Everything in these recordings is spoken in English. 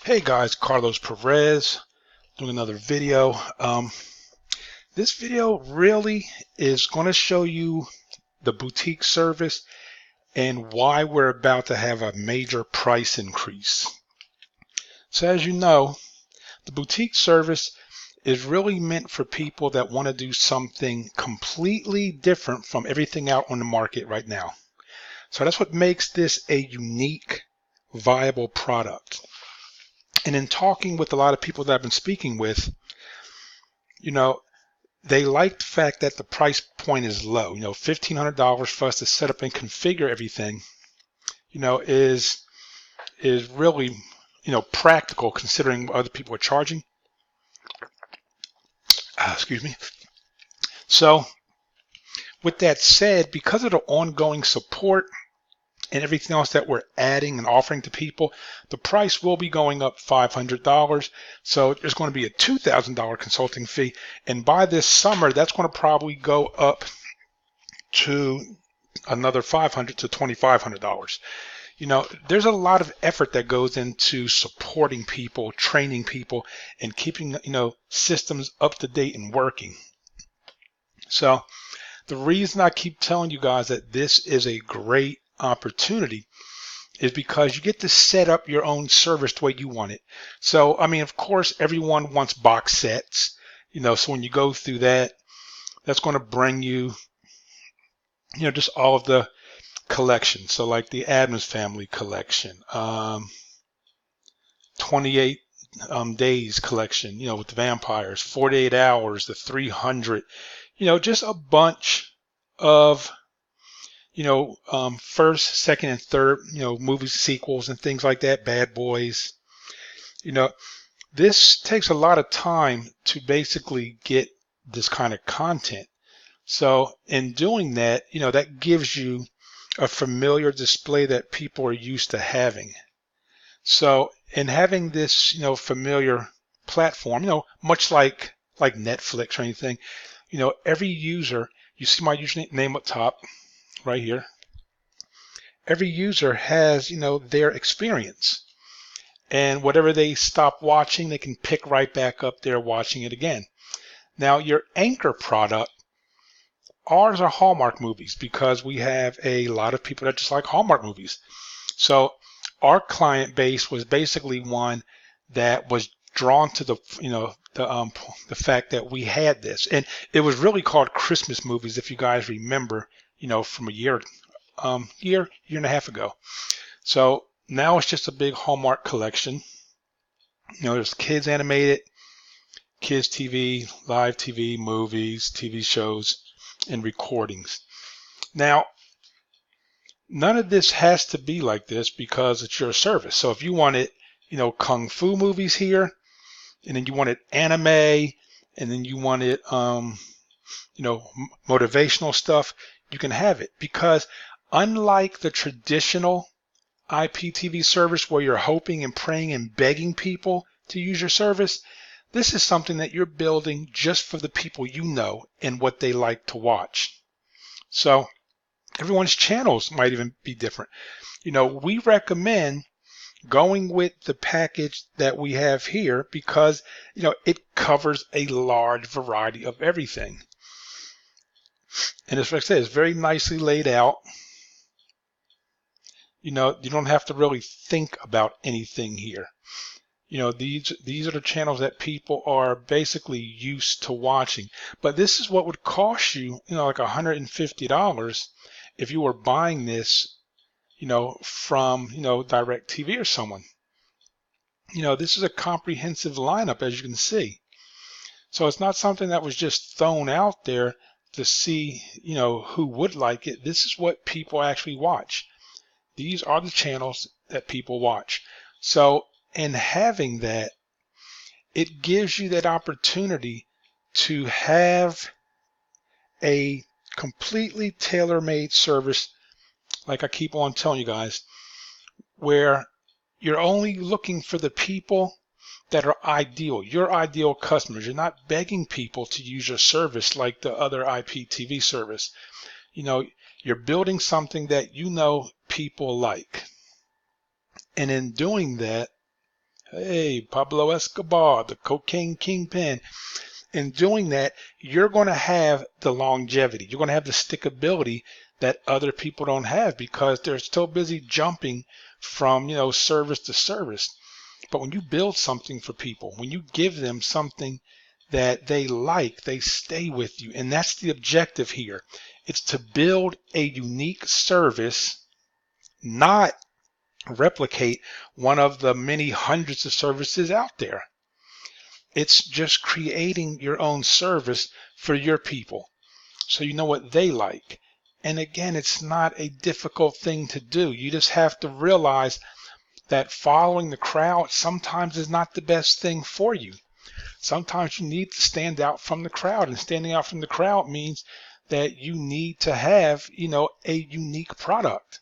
Hey guys, Carlos Perez doing another video. This video really is going to show you the boutique service and why we're about to have a major price increase. So as you know, the boutique service is really meant for people that want to do something completely different from everything out on the market right now. So that's what makes this a unique, viable product. And in talking with a lot of people that I've been speaking with, they like the fact that the price point is low. $1,500 for us to set up and configure everything, is really, practical considering what other people are charging. Excuse me. So with that said, because of the ongoing support and everything else that we're adding and offering to people, the price will be going up $500. So there's going to be a $2,000 consulting fee. And by this summer, that's going to probably go up to another $500 to $2,500. There's a lot of effort that goes into supporting people, training people, and keeping, systems up to date and working. So the reason I keep telling you guys that this is a great opportunity is because you get to set up your own service the way you want it. So, of course, everyone wants box sets, so when you go through that, that's going to bring you, just all of the collections. So like the Addams Family collection, 28 days collection, with the vampires, 48 hours, the 300, just a bunch of first, second, and third, movie sequels and things like that, Bad Boys. This takes a lot of time to basically get this kind of content. So in doing that, that gives you a familiar display that people are used to having. So in having this, familiar platform, much like Netflix or anything, every user, you see my username up top, right here. Every user has, their experience, and whatever they stop watching, they can pick right back up there watching it again. Now, your anchor product, ours are Hallmark movies because we have a lot of people that just like Hallmark movies. So our client base was basically one that was drawn to the fact that we had this, and it was really called Christmas movies, if you guys remember, from a year and a half ago. So now it's just a big Hallmark collection. There's kids animated, kids TV, live TV, movies, TV shows, and recordings. Now, none of this has to be like this because it's your service. So if you wanted, kung fu movies here, and then you wanted anime, and then you wanted, motivational stuff, you can have it. Because unlike the traditional IPTV service where you're hoping and praying and begging people to use your service, this is something that you're building just for the people you know and what they like to watch. So everyone's channels might even be different. We recommend going with the package that we have here because, it covers a large variety of everything. And as I said, it's very nicely laid out. You don't have to really think about anything here. These are the channels that people are basically used to watching. But this is what would cost you, like $150 if you were buying this, from, DirecTV or someone. This is a comprehensive lineup, as you can see. So it's not something that was just thrown out there to see, who would like it. This is what people actually watch. These are the channels that people watch. So in having that, it gives you that opportunity to have a completely tailor-made service, like I keep on telling you guys, where you're only looking for the people that are ideal, your ideal customers. You're not begging people to use your service like the other IPTV service. You're building something that people like. And in doing that, Hey, Pablo Escobar, the cocaine kingpin. In doing that, you're going to have the longevity. You're going to have the stickability that other people don't have because they're so busy jumping from, service to service. But when you build something for people, when you give them something that they like, they stay with you. And that's the objective here. It's to build a unique service, not replicate one of the many hundreds of services out there. It's just creating your own service for your people so you know what they like. And again, it's not a difficult thing to do. You just have to realize that following the crowd sometimes is not the best thing for you. Sometimes you need to stand out from the crowd, and standing out from the crowd means that you need to have, a unique product.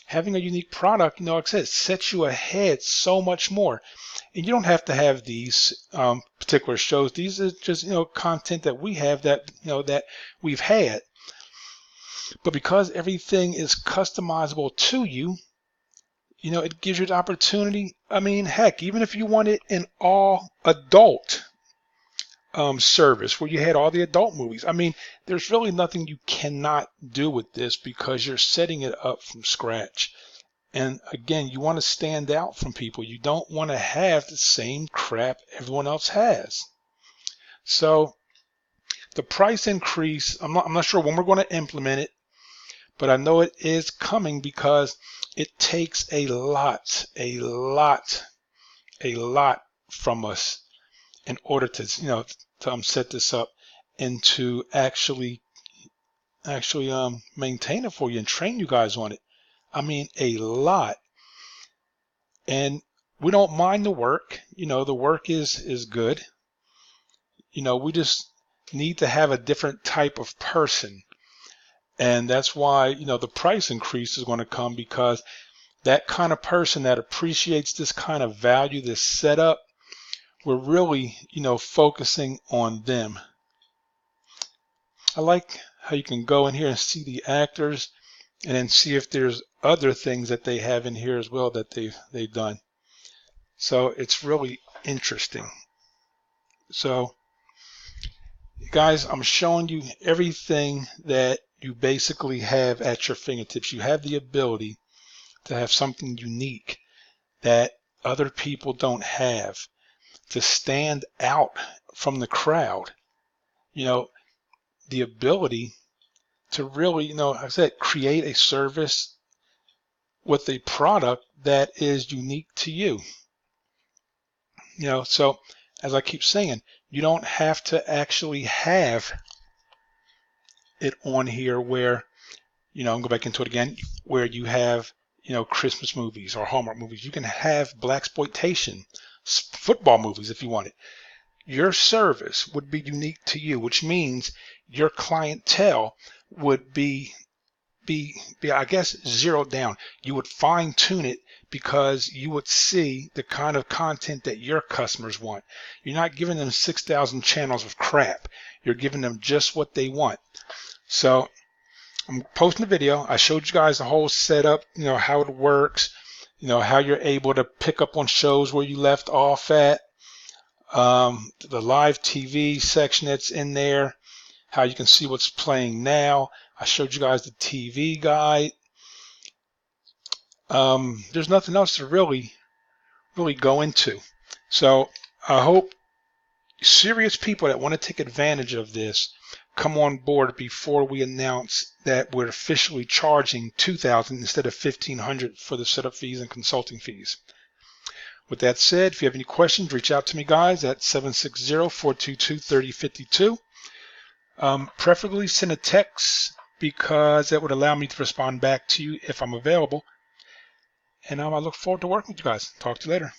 Having a unique product, like I said, sets you ahead so much more. And you don't have to have these particular shows. These are just, content that we have that, that we've had. But because everything is customizable to you, it gives you the opportunity. I mean, heck, even if you wanted an all adult service where you had all the adult movies, I mean, there's really nothing you cannot do with this because you're setting it up from scratch. And again, you want to stand out from people. You don't want to have the same crap everyone else has. So the price increase, I'm not sure when we're going to implement it, but I know it is coming because it takes a lot from us in order to, to set this up and to actually maintain it for you and train you guys on it. I mean, a lot. And we don't mind the work. The work is good. We just need to have a different type of person. And that's why, the price increase is going to come, because that kind of person that appreciates this kind of value, this setup, we're really, focusing on them. I like how you can go in here and see the actors and then see if there's other things that they have in here as well that they've done. So it's really interesting. So guys, I'm showing you everything that you basically have at your fingertips. You have the ability to have something unique that other people don't have, to stand out from the crowd. The ability to really, like I said, create a service with a product that is unique to you. So as I keep saying, you don't have to actually have it on here where, I'm go back into it again, where you have, Christmas movies or Hallmark movies. You can have blaxploitation, football movies if you want it. Your service would be unique to you, which means your clientele would be I guess zeroed down. You would fine tune it because you would see the kind of content that your customers want. You're not giving them 6,000 channels of crap. You're giving them just what they want. So I'm posting a video. I showed you guys the whole setup, how it works, how you're able to pick up on shows where you left off at, the live TV section that's in there, how you can see what's playing now. I showed you guys the TV guide. There's nothing else to really go into. So I hope serious people that want to take advantage of this come on board before we announce that we're officially charging $2,000 instead of $1,500 for the setup fees and consulting fees. With that said, if you have any questions, reach out to me, guys, at 760-422-3052. Preferably send a text because that would allow me to respond back to you if I'm available. And I look forward to working with you guys. Talk to you later.